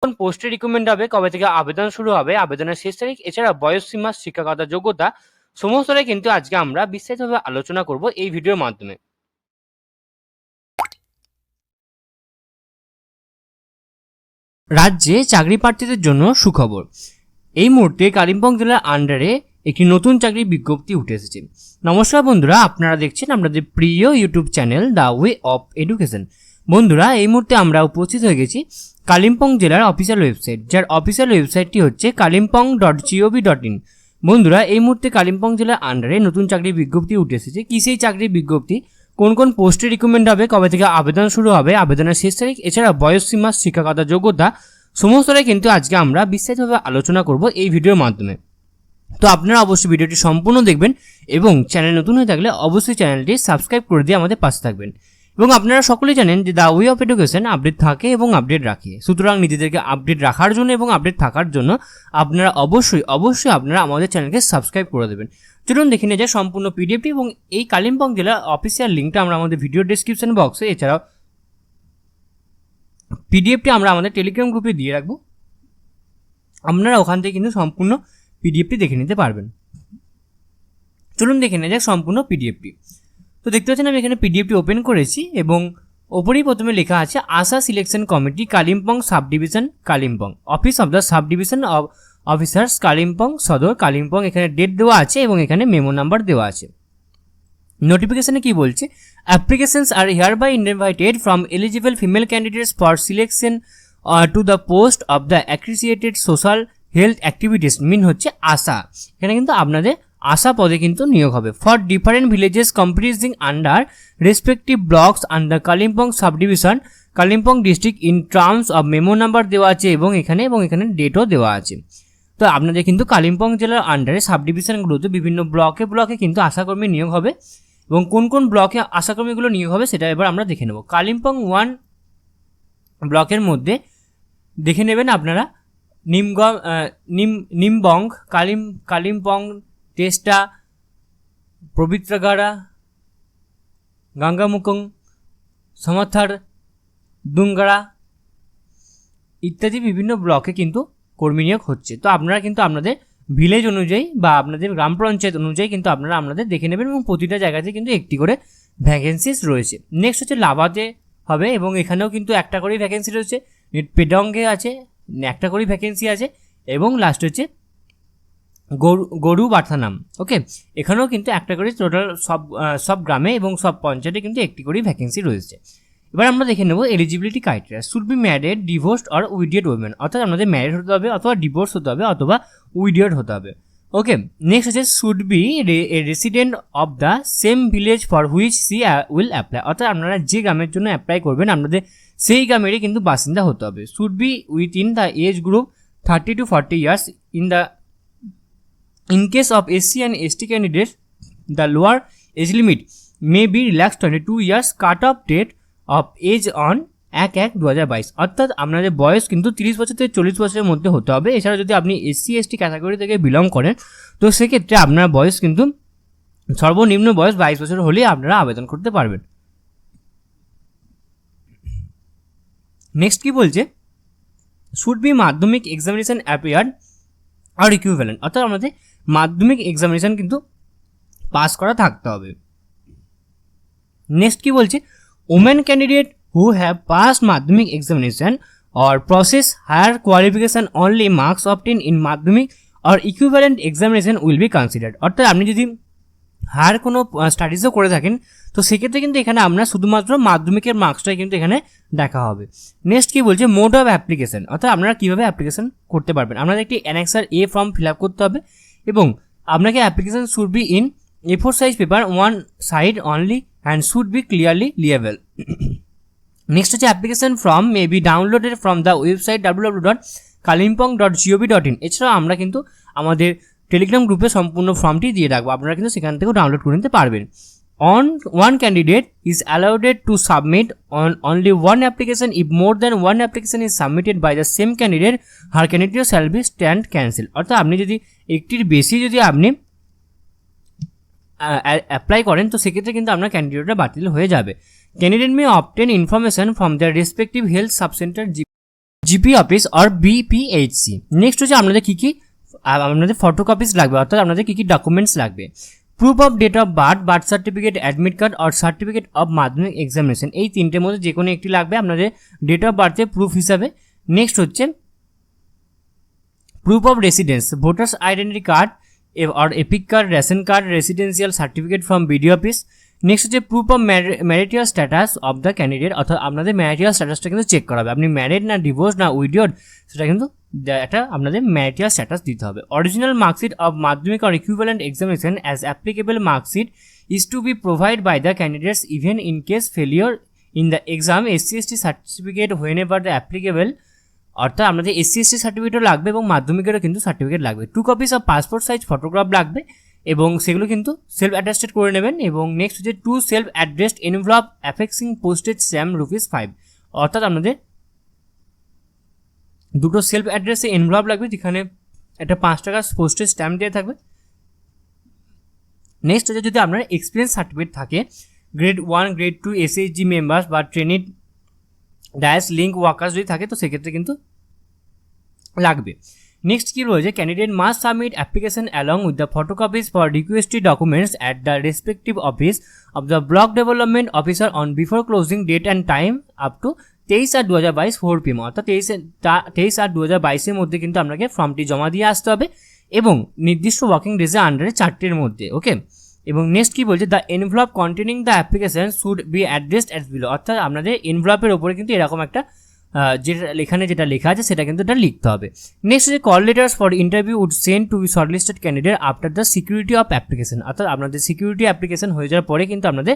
কোন পোস্টে রিক্রুটমেন্ট হবে, কবে থেকে আবেদন শুরু হবে, আবেদনের শেষ তারিখ, এছাড়া বয়সসীমা, শিক্ষাগত যোগ্যতা সমস্তটাই কিন্তু আজকে আমরা বিস্তারিতভাবে আলোচনা করব এই ভিডিওর মাধ্যমে। রাজ্যে চাকরি প্রার্থীদের জন্য সুখবর। এই মুহূর্তে কালিম্পং জেলার আন্ডারে একটি নতুন চাকরির বিজ্ঞপ্তি উঠে এসেছে। নমস্কার বন্ধুরা, আপনারা দেখছেন আমাদের প্রিয় YouTube channel the way of education. বন্ধুরা, এই মুহূর্তে আমরা উপস্থিত হয়ে গেছি কালিম্পং জেলার অফিসিয়াল ওয়েবসাইট, যার অফিসিয়াল ওয়েবসাইটটি হচ্ছে kalimpong.gov.in। বন্ধুরা, এই মুহূর্তে কালিম্পং জেলার আন্ডারে নতুন চাকরির বিজ্ঞপ্তি উঠে এসেছে। কি সেই চাকরির বিজ্ঞপ্তি, কোন কোন পোস্টে রিক্রুটমেন্ট হবে, কবে থেকে আবেদন শুরু হবে, আবেদনের শেষ তারিখ, এছাড়া বয়সসীমা, শিক্ষাগত যোগ্যতা সমস্তটাই কিন্তু আজকে আমরা বিস্তারিতভাবে আলোচনা করব এই ভিডিওর মাধ্যমে। তো আপনারা অবশ্যই ভিডিওটি সম্পূর্ণ দেখবেন এবং চ্যানেল নতুন হয়ে থাকলে অবশ্যই চ্যানেলটি সাবস্ক্রাইব করে দিয়ে আমাদের পাশে থাকবেন। এবং আপনারা সকলেই জানেন যে the way of education update থাকে এবং আপডেট রাখে, সুতরাং নিজেদেরকে আপডেট রাখার জন্য এবং আপডেট থাকার জন্য আপনারা অবশ্যই আপনারা আমাদের চ্যানেলকে সাবস্ক্রাইব করে দেবেন। চলুন দেখে নিয়ে যায় সম্পূর্ণ পিডিএফটি এবং এই কালিম্পং জেলার অফিসিয়াল লিঙ্কটা আমরা আমাদের ভিডিও ডেসক্রিপশন বক্সে, এছাড়াও পিডিএফটি আমরা আমাদের টেলিগ্রাম গ্রুপে দিয়ে রাখবো। আপনারা ওখান থেকে কিন্তু সম্পূর্ণ পিডিএফটি দেখে নিতে পারবেন। চলুন দেখে নেওয়া যাক সম্পূর্ণ পিডিএফটি। তো দেখতে পাচ্ছেন আমি এখানে পিডিএফটি ওপেন করেছি এবং ওপরেই প্রথমে লেখা আছে ASHA selection committee Kalimpong sub division Kalimpong, office of the sub division of officers Kalimpong Sadar Kalimpong. এখানে ডেট দেওয়া আছে এবং এখানে মেমো নাম্বার দেওয়া আছে। নোটিফিকেশনে কি বলছে, applications are hereby invited from eligible female candidates for selection to the post of the accredited social health activities, mean হচ্ছে আশা। এখানে কিন্তু আপনাদের আশা পদে কিন্তু নিয়োগ হবে। For different villages comprising under respective blocks under Kalimpong sub division Kalimpong district in terms of memo number দেওয়া আছে এবং এখানে ডেটও দেওয়া আছে। তো আপনাদের কিন্তু কালিম্পং জেলার আন্ডারে সাব ডিভিশনগুলোতে বিভিন্ন ব্লকে কিন্তু আশাকর্মী নিয়োগ হবে এবং কোন কোন ব্লকে আশাকর্মীগুলো নিয়োগ হবে সেটা এবার আমরা দেখে নেব। কালিম্পং 1 ব্লকের মধ্যে দেখে নেবেন আপনারা নিমবং, কালিম্পং, টেস্টা, পবিত্রগাড়া, গাঙ্গামুকং, সমথার, দুঙ্গাড়া ইত্যাদি বিভিন্ন ব্লকে কিন্তু কর্মী নিয়োগ হচ্ছে। তো আপনারা কিন্তু আপনাদের ভিলেজ অনুযায়ী বা আপনাদের গ্রাম পঞ্চায়েত অনুযায়ী কিন্তু আপনারা আপনাদের দেখে নেবেন এবং প্রতিটা জায়গাতে কিন্তু একটি করে ভ্যাকেন্সিস রয়েছে। নেক্সট হচ্ছে লাভাতে হবে এবং এখানেও কিন্তু একটা করেই ভ্যাকেন্সি রয়েছে। পেডংয়ে আছে একটা করেই ভ্যাকেন্সি আছে এবং লাস্ট হচ্ছে গরু বার্থানাম। ওকে, এখানেও কিন্তু একটা করে টোটাল সব গ্রামে এবং সব পঞ্চায়েতে কিন্তু একটি করেই ভ্যাকেন্সি রয়েছে। এবার আমরা দেখে নেব eligibility criteria. Should be married, divorced or widowed women, অর্থাৎ আপনাদের ম্যারিড হতে হবে অথবা ডিভোর্স হতে হবে অথবা উইডিওড হতে হবে। ওকে, নেক্সট হচ্ছে should be resident of the same village for which she will apply, অর্থাৎ আপনারা যে গ্রামের জন্য অ্যাপ্লাই করবেন আপনাদের সেই গ্রামেরই কিন্তু বাসিন্দা হতে হবে। Should be within the age group 30 to 40 years in case of SC and ST candidates the lower age limit may be relaxed 22 years cut off date of age on 1/1/2022, অর্থাৎ আপনাদের বয়স কিন্তু 30 বছর থেকে 40 বছরের মধ্যে হতে হবে। এছাড়া যদি আপনি SC ST ক্যাটাগরি থেকে বিলং করেন তো সেক্ষেত্রে আপনার বয়স কিন্তু সর্বনিম্ন বয়স 22 বছর হলেই আপনারা আবেদন করতে পারবেন। নেক্সট কি বলছে, শুড বি মাধ্যমিক এক্সামিনেশন অ্যাপিয়ার্ড আর ইকুইভ্যালেন্ট, অর্থাৎ আমাদের মাধ্যমিক এক্সামিনেশন কিন্তু পাস করা থাকতে হবে। নেক্সট কি বলছে, women candidate who have passed Madhyamik examination or process higher qualification only marks obtain in Madhyamik or equivalent examination will be considered, অর্থাৎ আপনি যদি হায়ার কোনো স্টাডিজও করে থাকেন তো সেক্ষেত্রে কিন্তু এখানে আপনার শুধুমাত্র মাধ্যমিকের মার্কসটাই কিন্তু এখানে দেখা হবে। নেক্সট কি বলছে, মোড অফ অ্যাপ্লিকেশন, অর্থাৎ আপনারা কীভাবে অ্যাপ্লিকেশন করতে পারবেন। আপনাদের একটি annexure A form fill up করতে হবে এবং আপনাকে application should be in A4 size paper 1 side only and should be clearly legible. Next হচ্ছে application form may be downloaded from the website www.kalimpong.gov.in। এছাড়াও আমরা কিন্তু আমাদের টেলিগ্রাম গ্রুপে সম্পূর্ণ ফর্মটি দিয়ে রাখবো, আপনারা কিন্তু সেখান থেকেও ডাউনলোড করে নিতে পারবেন। One candidate is allowed to submit on only one application. If more than one application is submitted by the same candidate, her candidate shall be stand cancelled, অর্থাৎ আপনি যদি একটির বেশি যদি আপনি অ্যাপ্লাই করেন তো সেক্ষেত্রে কিন্তু আপনার ক্যান্ডিডেটটা বাতিল হয়ে যাবে। Candidate may obtain information from their respective health sub-center GP office or BPHC. Next হচ্ছে আপনাদের কী কী আপনাদের ফটোকপিস লাগবে, অর্থাৎ আপনাদের কী কী ডকুমেন্টস লাগবে। Proof of date of birth, birth certificate, admit card আর সার্টিফিকেট অফ মাধ্যমিক এক্সামিনেশন, এই তিনটের মধ্যে যে কোনো একটি লাগবে আপনাদের ডেট অফ বার্থের প্রুফ হিসাবে। নেক্সট হচ্ছে proof of residence, voters identity card আর EPIC card, ration card, residential certificate from BDO office. Next হচ্ছে proof of marital status of the candidate, অর্থাৎ আপনাদের ম্যারিটাল স্ট্যাটাসটা কিন্তু চেক করা হবে, আপনি ম্যারিড না ডিভোর্স না উইডোড, সেটা কিন্তু একটা আপনাদের ম্যারিটাল স্ট্যাটাস দিতে হবে। Original marksheet of Madhyamik or equivalent examination as applicable marksheet is to be provide by the candidates even in case failure in the exam. SC/ST certificate whenever the applicable, অর্থাৎ আপনাদের SC/ST সার্টিফিকেটও লাগবে এবং মাধ্যমিকেরও কিন্তু certificate লাগবে। 2 copies of passport size photograph লাগবে এবং সেগুলো কিন্তু সেলফ অ্যাটাস্টেড করে নেবেন। এবং নেক্সট হচ্ছে 2 self addressed envelope affixing postage stamp ₹5, অর্থাৎ আপনাদের দুটো সেলফ অ্যাড্রেসে এনভেলপ লাগবে যেখানে একটা 5 টাকার পোস্টেজ স্ট্যাম্প দিয়ে থাকবে। নেক্সট হচ্ছে যদি আপনার এক্সপিরিয়েন্স সার্টিফিকেট থাকে, গ্রেড 1 গ্রেড 2 SHG মেম্বার্স বা ট্রেনিড ডায়াস লিঙ্ক ওয়ার্কার্স যদি থাকে তো সেক্ষেত্রে কিন্তু লাগবে। নেক্সট কী রয়েছে, candidate must submit application along with the photocopies for requested documents at the respective office of the block development officer on before closing date and time up to 23/8/2022 4 PM, অর্থাৎ 23/8/2022 মধ্যে কিন্তু আপনাকে ফর্মটি জমা দিয়ে আসতে হবে এবং নির্দিষ্ট ওয়ার্কিং ডেজের আন্ডারে 4টের মধ্যে। ওকে, এবং নেক্সট কী বলছে, the envelope containing the application should B addressed as below, অর্থাৎ আপনাদের এনভেলপের ওপরে কিন্তু এরকম একটা যেটা এখানে যেটা লেখা আছে সেটা কিন্তু এটা লিখতে হবে। নেক্সট হচ্ছে call letters for interview would send to be shortlisted candidate after the security of application, অর্থাৎ আপনাদের সিকিউরিটি অ্যাপ্লিকেশন হয়ে যাওয়ার পরে কিন্তু আপনাদের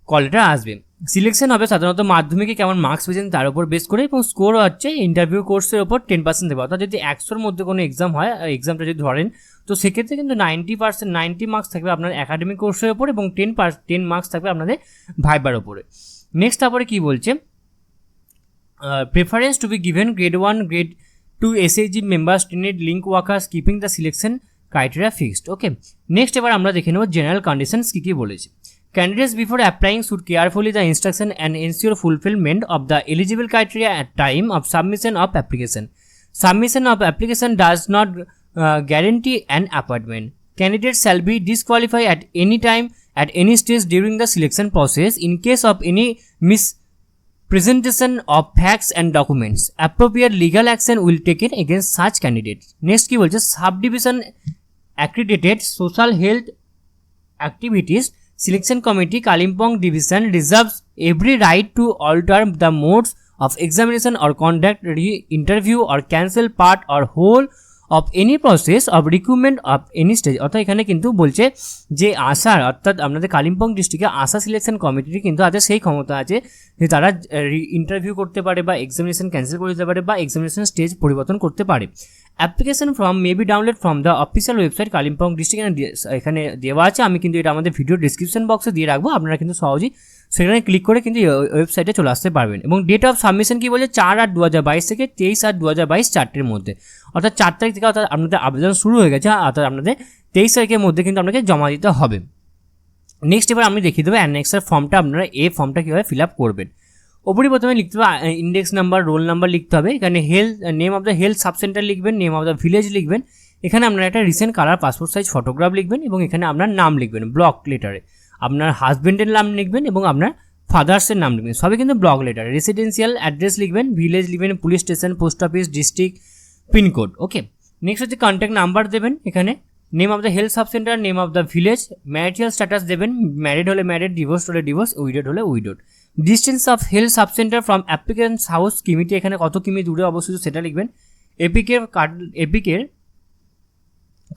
কল লেটার আসবে। সিলেকশন হবে সাধারণত মাধ্যমিকে কেমন মার্কস পেয়েছেন তার উপর বেস করে এবং স্কোর হচ্ছে ইন্টারভিউ কোর্সের ওপর 10% দেবে, অর্থাৎ যদি 100-র মধ্যে কোনো এক্সাম হয়, এক্সামটা যদি ধরেন তো সেক্ষেত্রে কিন্তু 90 মার্কস থাকবে আপনার একাডেমিক কোর্সের ওপর এবং 10 মার্কস থাকবে আপনাদের ভাইবার ওপরে। নেক্সট তারপরে কী বলছে, preference to be given grade 1 grade 2 SHG members trained link workers keeping the selection criteria fixed. Okay, next এবার আমরা দেখে নেব জেনারেল কন্ডিশনস কী কী বলেছে। Candidates before applying should carefully the instruction and ensure fulfillment of the eligible criteria at time of submission of application. Submission of application does not guarantee an appointment. Candidates shall be disqualified at any time at any stage during the selection process in case of any mispresentation of facts and documents. Appropriate legal action will be taken against such candidates. Next কি বলছে, subdivision accredited social health activities Selection Committee Kalimpong Division reserves every right to alter the modes of examination or conduct re-interview or cancel part or whole of any process of recruitment of any stage, অর্থাৎ এখানে কিন্তু বলছে যে আশার অর্থাৎ আপনাদের কালিম্পং ডিস্ট্রিক্টে আশা selection কমিটির কিন্তু আছে সেই ক্ষমতা আছে যে তারা ইন্টারভিউ করতে পারে বা এক্সামিনেশন ক্যান্সেল করে দিতে পারে বা এক্সামিনেশন স্টেজ পরিবর্তন করতে পারে। Application form may B download from the official website Kalimpong district, এখানে দেওয়া আছে, আমি কিন্তু এটা আমাদের ভিডিও ডিসক্রিপশন বক্সে দিয়ে রাখবো, আপনারা কিন্তু সহজেই সেখানে ক্লিক করে কিন্তু ওয়েবসাইটে চলে আসতে পারবেন। এবং ডেট অফ সাবমিশন কী বলছে, 4/8/2022 থেকে 23/8/2022 4টের মধ্যে, অর্থাৎ 4 তারিখ থেকে অর্থাৎ আপনাদের আবেদন শুরু হয়ে গেছে, অর্থাৎ আপনাদের 23 তারিখের মধ্যে কিন্তু আপনাকে জমা দিতে হবে। নেক্সট এবার আমি দেখিয়ে দেবো অ্যানেক্সার ফর্মটা আপনারা এই ফর্মটা কীভাবে ফিল আপ করবেন। ওপরে প্রথমে লিখতে হবে ইন্ডেক্স নাম্বার, রোল নাম্বার লিখতে হবে, এখানে name of the health sub centre লিখবেন, নেম অফ দ্য ভিলেজ লিখবেন, এখানে আপনারা একটা recent colour passport size photograph লিখবেন এবং এখানে আপনার নাম লিখবেন ব্লক লেটারে, আপনার হাজব্যান্ডের নাম লিখবেন এবং আপনার ফাদার্সের নাম লিখবেন, সবই কিন্তু ব্লক লেটারে। রেসিডেন্সিয়াল অ্যাড্রেস লিখবেন, ভিলেজ লিখবেন, police station, post office, district, pincode. Okay, next হচ্ছে কন্ট্যাক্ট নাম্বার দেবেন, এখানে name of the health sub centre, name of the village, marital status দেবেন, ম্যারিড হলে ম্যারিড, ডিভোর্স হলে ডিভোর্স, উইডোড হলে widowed. Distance of health sub centre from applicant's house কিমিতে এখানে কত কিমি দূরে অবস্থিত সেটা লিখবেন। এপিকের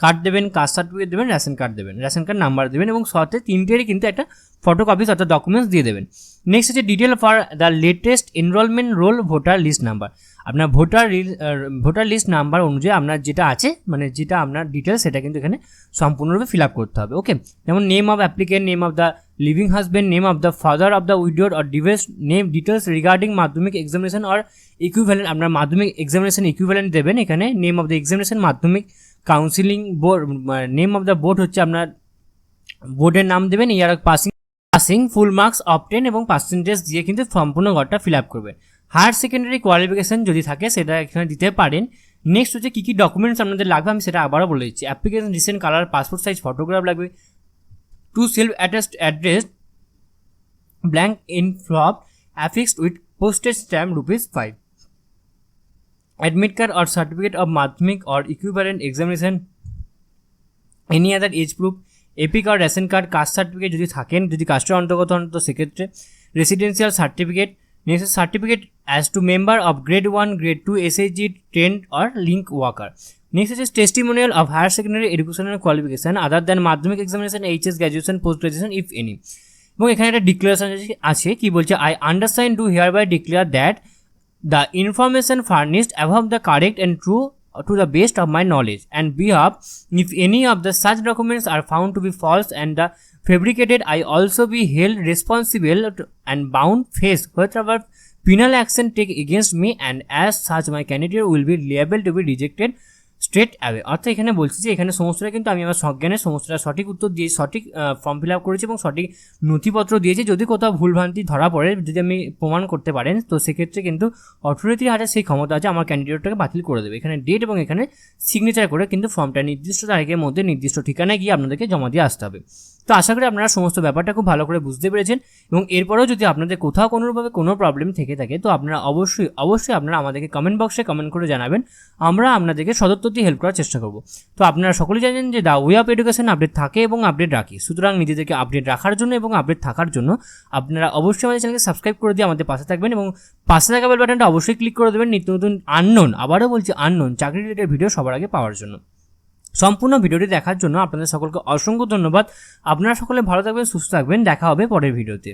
কার্ড দেবেন, কাস্ট সার্টিফিকেট দেবেন, রেশন কার্ড দেবেন, রেশন কার্ড নাম্বার দেবেন এবং সাথে 3টেরই কিন্তু একটা ফটোকপিস অর্থাৎ ডকুমেন্টস দিয়ে দেবেন। নেক্সট হচ্ছে detail for the latest enrolment roll voter list number, আপনার ভোটার লিস্ট নাম্বার অনুযায়ী আপনার যেটা আছে মানে যেটা আপনার ডিটেলস সেটা কিন্তু এখানে সম্পূর্ণরূপে ফিল আপ করতে হবে। ওকে, যেমন name of applicant, name of the living husband, name of the father of the widowed or divorce, name details regarding Madhyamik examination or equivalent, আপনার মাধ্যমিক এক্সামিনেশন ইকুইভ্যালেন্ট দেবেন, এখানে name of the examination Madhyamik counselling board, name of the board হচ্ছে আপনার বোর্ডের নাম দেবেন, year passing full marks obtain এবং percentage দিয়ে কিন্তু সম্পূর্ণ ঘরটা ফিল আপ করবেন। হায়ার সেকেন্ডারি কোয়ালিফিকেশান যদি থাকে সেটা এখানে দিতে পারেন। নেক্সট হচ্ছে কী কী ডকুমেন্টস আপনাদের লাগবে আমি সেটা আবারও বলে দিচ্ছি। Application recent colour passport size photograph লাগবে, 2 self attached address blank envelope affixed with postage stamp ₹5, admit card or certificate of madhyamik or equivalent examination, any other age proof, EPIC আর রেশন কার্ড, কাস্ট সার্টিফিকেট যদি থাকেন, যদি কাস্টের অন্তর্গত হন তো সেক্ষেত্রে residential certificate, next certificate as to member of grade 1, grade 2 SHG trained or link worker, next হচ্ছে testimonial of higher secondary educational qualification other than Madhyamik examination, HS graduation, post graduation if any. এবং এখানে একটা declaration আছে, কি বলছে, I understand do hereby declare that the information furnished above the correct and true to the best of my knowledge and behalf. If any of the such documents are found to be false and fabricated, I also be held responsible and bound face whatever penal action take against me, and as such my candidate will be liable to be rejected straight away. অর্থাৎ এখানে বলছি যে এখানে সমস্তটা কিন্তু আমি আমার সজ্ঞানে সমস্তটা সঠিক উত্তর দিয়ে সঠিক ফর্ম ফিল আপ করেছি এবং সঠিক নথিপত্র দিয়েছি। যদি কোথাও ভুলভ্রান্তি ধরা পড়ে, যদি আমি প্রমাণ করতে পারেন, তো সেক্ষেত্রে কিন্তু অথরিটির হাতে সেই ক্ষমতা আছে আমার ক্যান্ডিডেটটাকে বাতিল করে দেবে। এখানে ডেট এবং এখানে সিগনেচার করে কিন্তু ফর্মটা নির্দিষ্ট তারিখের মধ্যে নির্দিষ্ট ঠিকানায় গিয়ে আপনাদেরকে জমা দিয়ে আসতে হবে। তো আশা করি আপনারা সমস্ত ব্যাপারটা খুব ভালো করে বুঝতে পেরেছেন এবং এরপরেও যদি আপনাদের কোথাও কোনোভাবে কোনো প্রবলেম থেকে থাকে তো আপনারা অবশ্যই আপনারা আমাদেরকে কমেন্ট বক্সে কমেন্ট করে জানাবেন, আমরা আপনাদেরকে সদুত্তরটি হেল্প করার চেষ্টা করব। তো আপনারা সকলেই জানেন যে the way of education update থাকে এবং আপডেট রাখি, সুতরাং নিজেদেরকে আপডেট রাখার জন্য এবং আপডেট থাকার জন্য আপনারা অবশ্যই আমাদের চ্যানেলকে সাবস্ক্রাইব করে দিয়ে আমাদের পাশে থাকবেন এবং পাশে থাকা বেল বাটনটা অবশ্যই ক্লিক করে দেবেন নিত্য নতুন আবারও বলছি আননোন চাকরি রিলেটেড ভিডিও সবার আগে পাওয়ার জন্য। সম্পূর্ণ ভিডিওটি দেখার জন্য আপনাদের সকলকে অসংখ্য ধন্যবাদ। আপনারা সকলে ভালো থাকবেন, সুস্থ থাকবেন, দেখা হবে পরের ভিডিওতে।